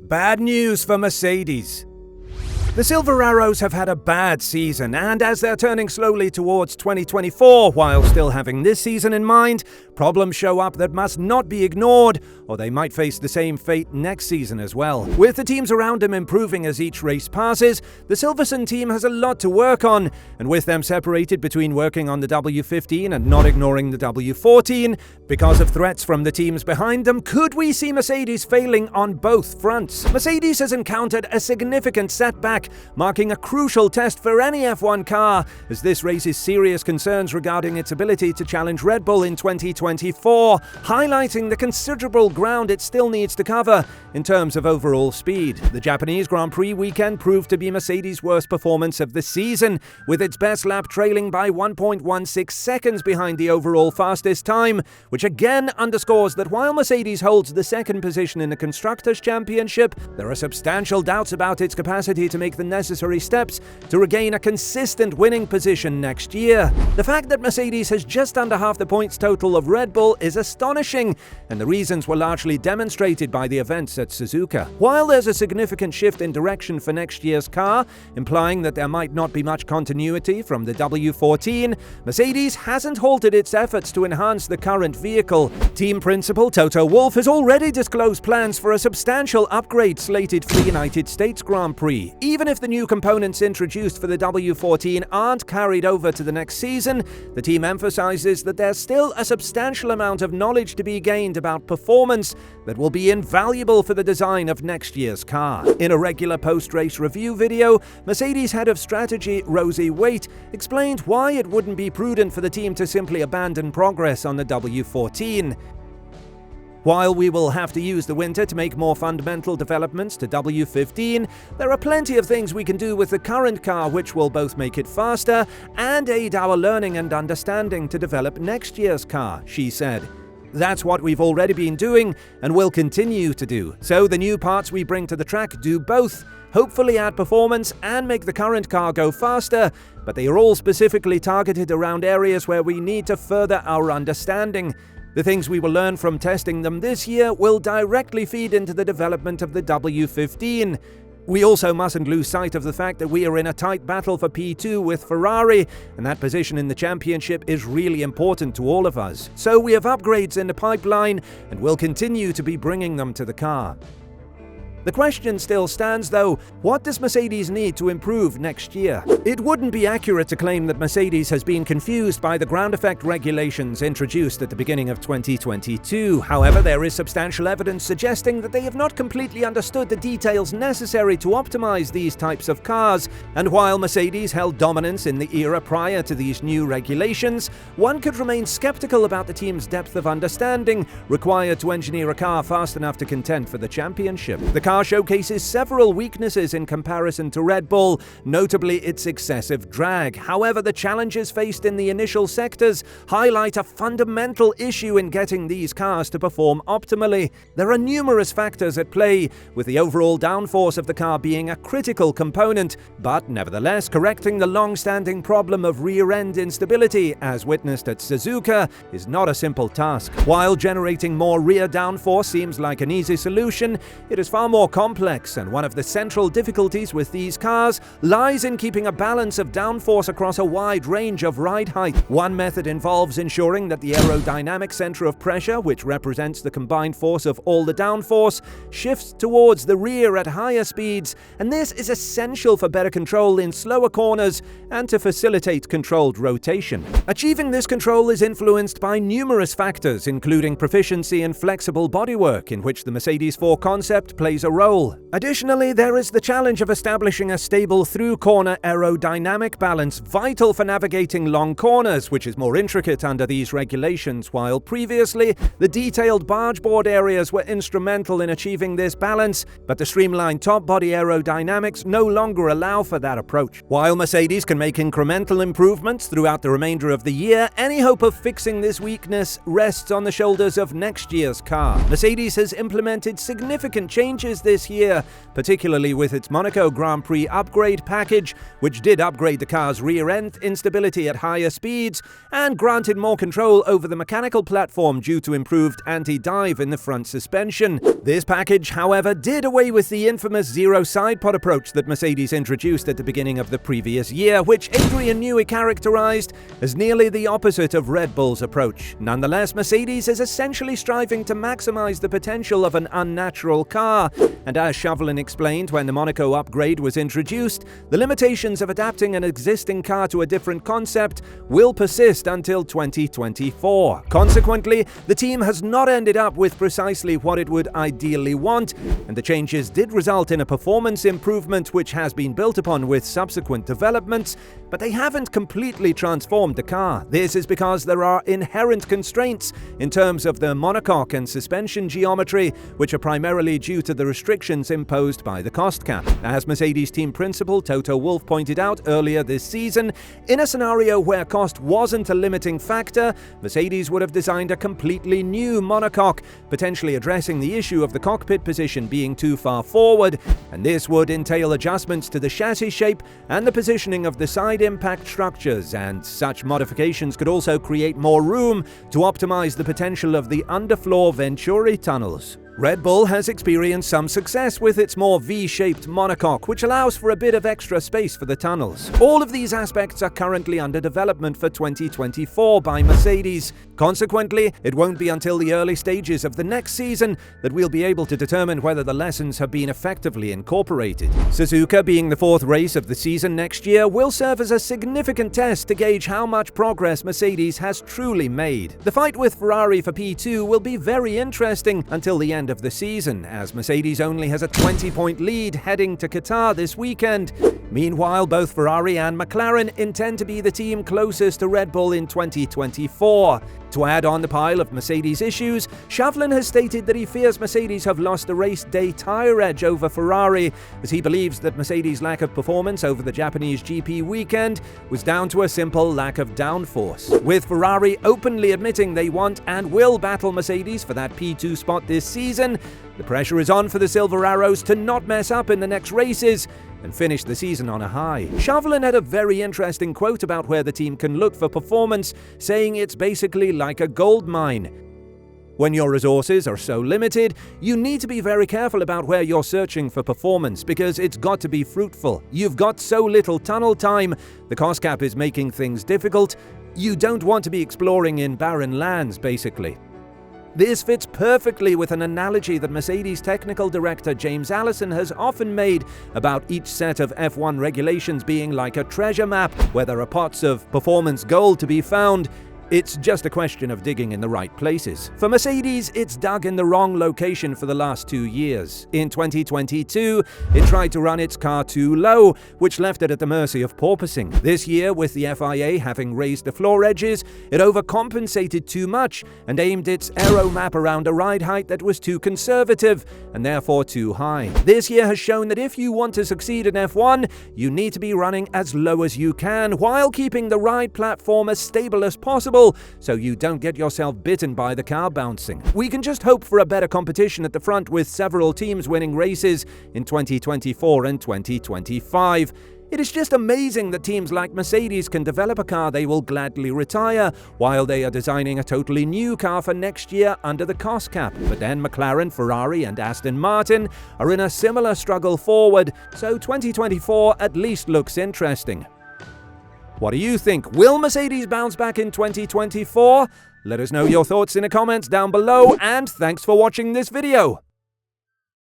Bad news for Mercedes. The Silver Arrows have had a bad season, and as they're turning slowly towards 2024 while still having this season in mind, problems show up that must not be ignored, or they might face the same fate next season as well. With the teams around them improving as each race passes, the Silverstone team has a lot to work on, and with them separated between working on the W15 and not ignoring the W14, because of threats from the teams behind them, could we see Mercedes failing on both fronts? Mercedes has encountered a significant setback, marking a crucial test for any F1 car, as this raises serious concerns regarding its ability to challenge Red Bull in 2024, highlighting the considerable ground it still needs to cover in terms of overall speed. The Japanese Grand Prix weekend proved to be Mercedes' worst performance of the season, with its best lap trailing by 1.16 seconds behind the overall fastest time, which again underscores that while Mercedes holds the second position in the Constructors' Championship, there are substantial doubts about its capacity to make the necessary steps to regain a consistent winning position next year. The fact that Mercedes has just under half the points total of Red Bull is astonishing, and the reasons were largely demonstrated by the events at Suzuka. While there's a significant shift in direction for next year's car, implying that there might not be much continuity from the W14, Mercedes hasn't halted its efforts to enhance the current vehicle. Team principal Toto Wolff has already disclosed plans for a substantial upgrade slated for the United States Grand Prix. Even if the new components introduced for the W14 aren't carried over to the next season, the team emphasizes that there's still a substantial amount of knowledge to be gained about performance that will be invaluable for the design of next year's car. In a regular post-race review video, Mercedes head of strategy Rosie Waite explained why it wouldn't be prudent for the team to simply abandon progress on the W14. While we will have to use the winter to make more fundamental developments to W15, there are plenty of things we can do with the current car which will both make it faster and aid our learning and understanding to develop next year's car, she said. That's what we've already been doing and will continue to do. So the new parts we bring to the track do both, hopefully add performance and make the current car go faster, but they are all specifically targeted around areas where we need to further our understanding. The things we will learn from testing them this year will directly feed into the development of the W15. We also mustn't lose sight of the fact that we are in a tight battle for P2 with Ferrari, and that position in the championship is really important to all of us. So we have upgrades in the pipeline, and will continue to be bringing them to the car. The question still stands though, what does Mercedes need to improve next year? It wouldn't be accurate to claim that Mercedes has been confused by the ground effect regulations introduced at the beginning of 2022. However, there is substantial evidence suggesting that they have not completely understood the details necessary to optimize these types of cars, and while Mercedes held dominance in the era prior to these new regulations, one could remain skeptical about the team's depth of understanding required to engineer a car fast enough to contend for the championship. The car showcases several weaknesses in comparison to Red Bull, notably its excessive drag. However, the challenges faced in the initial sectors highlight a fundamental issue in getting these cars to perform optimally. There are numerous factors at play, with the overall downforce of the car being a critical component, but nevertheless, correcting the long-standing problem of rear-end instability, as witnessed at Suzuka, is not a simple task. While generating more rear downforce seems like an easy solution, it is far more complex, and one of the central difficulties with these cars lies in keeping a balance of downforce across a wide range of ride height. One method involves ensuring that the aerodynamic center of pressure, which represents the combined force of all the downforce, shifts towards the rear at higher speeds, and this is essential for better control in slower corners and to facilitate controlled rotation. Achieving this control is influenced by numerous factors, including proficiency and flexible bodywork, in which the Mercedes 4 concept plays a role. Additionally, there is the challenge of establishing a stable through-corner aerodynamic balance, vital for navigating long corners, which is more intricate under these regulations, while previously the detailed barge board areas were instrumental in achieving this balance, but the streamlined top body aerodynamics no longer allow for that approach. While Mercedes can make incremental improvements throughout the remainder of the year, any hope of fixing this weakness rests on the shoulders of next year's car. Mercedes has implemented significant changes this year, particularly with its Monaco Grand Prix upgrade package, which did upgrade the car's rear-end instability at higher speeds and granted more control over the mechanical platform due to improved anti-dive in the front suspension. This package, however, did away with the infamous zero side pod approach that Mercedes introduced at the beginning of the previous year, which Adrian Newey characterized as nearly the opposite of Red Bull's approach. Nonetheless, Mercedes is essentially striving to maximize the potential of an unnatural car, and as Shovlin explained when the Monaco upgrade was introduced, the limitations of adapting an existing car to a different concept will persist until 2024. Consequently, the team has not ended up with precisely what it would ideally want, and the changes did result in a performance improvement which has been built upon with subsequent developments, but they haven't completely transformed the car. This is because there are inherent constraints in terms of the monocoque and suspension geometry, which are primarily due to the restrictions imposed by the cost cap. As Mercedes team principal Toto Wolff pointed out earlier this season, in a scenario where cost wasn't a limiting factor, Mercedes would have designed a completely new monocoque, potentially addressing the issue of the cockpit position being too far forward, and this would entail adjustments to the chassis shape and the positioning of the side impact structures, and such modifications could also create more room to optimize the potential of the underfloor Venturi tunnels. Red Bull has experienced some success with its more V-shaped monocoque, which allows for a bit of extra space for the tunnels. All of these aspects are currently under development for 2024 by Mercedes. Consequently, it won't be until the early stages of the next season that we'll be able to determine whether the lessons have been effectively incorporated. Suzuka, being the fourth race of the season next year, will serve as a significant test to gauge how much progress Mercedes has truly made. The fight with Ferrari for P2 will be very interesting until the end of the season, as Mercedes only has a 20-point lead heading to Qatar this weekend. Meanwhile, both Ferrari and McLaren intend to be the team closest to Red Bull in 2024. To add on the pile of Mercedes issues, Shovlin has stated that he fears Mercedes have lost the race day tyre edge over Ferrari, as he believes that Mercedes' lack of performance over the Japanese GP weekend was down to a simple lack of downforce. With Ferrari openly admitting they want and will battle Mercedes for that P2 spot this season, the pressure is on for the Silver Arrows to not mess up in the next races and finish the season on a high. Shovlin had a very interesting quote about where the team can look for performance, saying it's basically like a gold mine. When your resources are so limited, you need to be very careful about where you're searching for performance, because it's got to be fruitful. You've got so little tunnel time, the cost cap is making things difficult. You don't want to be exploring in barren lands, basically. This fits perfectly with an analogy that Mercedes technical director James Allison has often made about each set of F1 regulations being like a treasure map where there are pots of performance gold to be found. It's just a question of digging in the right places. For Mercedes, it's dug in the wrong location for the last 2 years. In 2022, it tried to run its car too low, which left it at the mercy of porpoising. This year, with the FIA having raised the floor edges, it overcompensated too much and aimed its aero map around a ride height that was too conservative and therefore too high. This year has shown that if you want to succeed in F1, you need to be running as low as you can while keeping the ride platform as stable as possible, so you don't get yourself bitten by the car bouncing. We can just hope for a better competition at the front, with several teams winning races in 2024 and 2025. It is just amazing that teams like Mercedes can develop a car they will gladly retire, while they are designing a totally new car for next year under the cost cap. But then McLaren, Ferrari and Aston Martin are in a similar struggle forward, so 2024 at least looks interesting. What do you think? Will Mercedes bounce back in 2024? Let us know your thoughts in the comments down below, and thanks for watching this video.